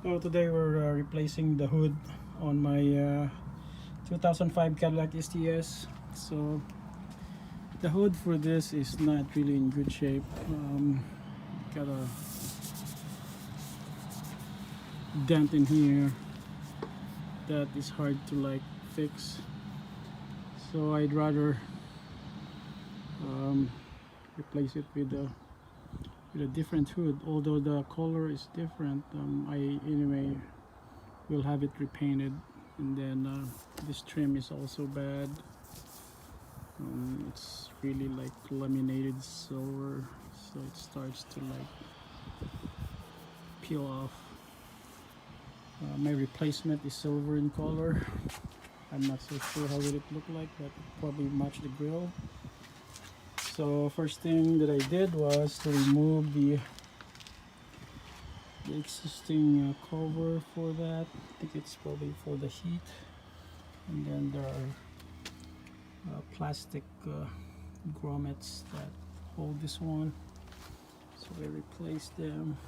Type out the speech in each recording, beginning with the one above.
So today we're replacing the hood on my 2005 Cadillac STS. So the hood for this is not really in good shape. Got a dent in here that is hard to like fix. So I'd rather replace it with a different hood, although the color is different. I anyway will have it repainted, and then this trim is also bad. It's really like laminated silver, so it starts to like peel off. My replacement is silver in color. I'm not so sure how will it look like, but it probably match the grill. So first thing that I did was to remove the existing cover for that. I think it's probably for the heat. And then there are plastic grommets that hold this one. So I replaced them.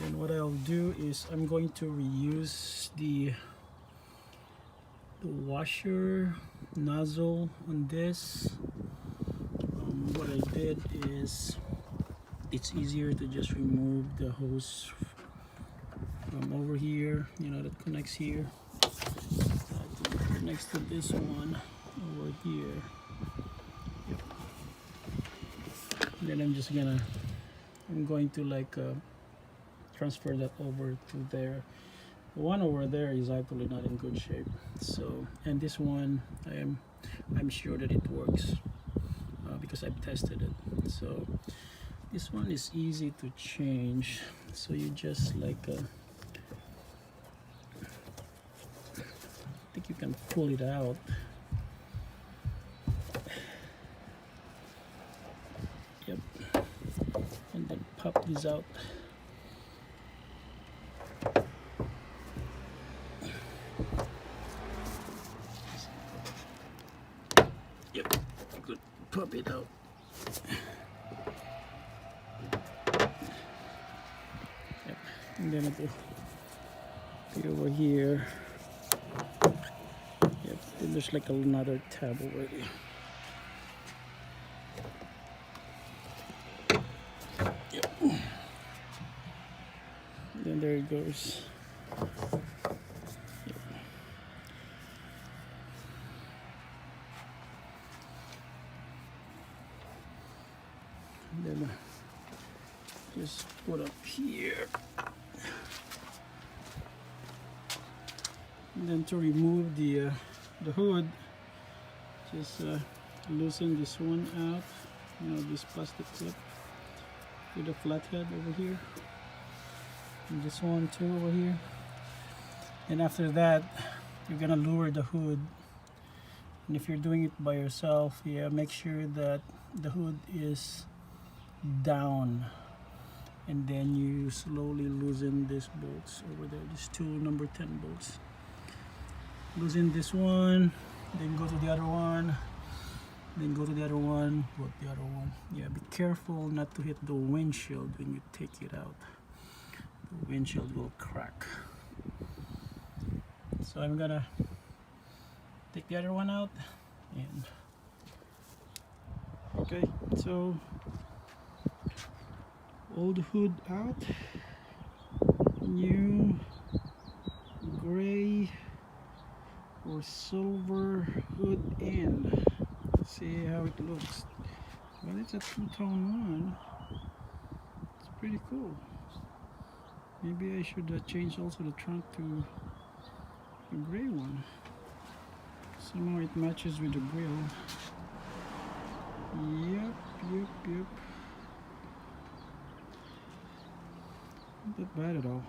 Then what I'll do is I'm going to reuse the washer nozzle on this. What I did is it's easier to just remove the hose from over here, you know, that connects here. Connects to this one over here. Yep. Then I'm going to like transfer that over to there. The one over there is actually not in good shape. So, and this one I'm sure that it works. Because I've tested it. So this one is easy to change. So you just like I think you can pull it out. Yep. And then pop this out. Yep. Good. Pop it out. Yep. And then it will be over here. Yep. Then there's like another tab already. Yep. Then there it goes. Then just put up here, and then to remove the hood, just loosen this one out, you know, this plastic clip with a flathead over here, and this one too over here. And after that, you're gonna lower the hood. And if you're doing it by yourself, yeah, make sure that the hood is down, and then you slowly loosen these bolts over there, these two number 10 bolts. Loosen this one, then go to the other one, then go to the other one, go to the other one. Yeah, be careful not to hit the windshield when you take it out. The windshield will crack. So I'm gonna take the other one out, and okay, so old hood out, new gray or silver hood in. Let's see how it looks. Well, it's a two-tone one. It's pretty cool. Maybe I should change also the trunk to a gray one. Somehow it matches with the grill. Yep. Not that bad at all.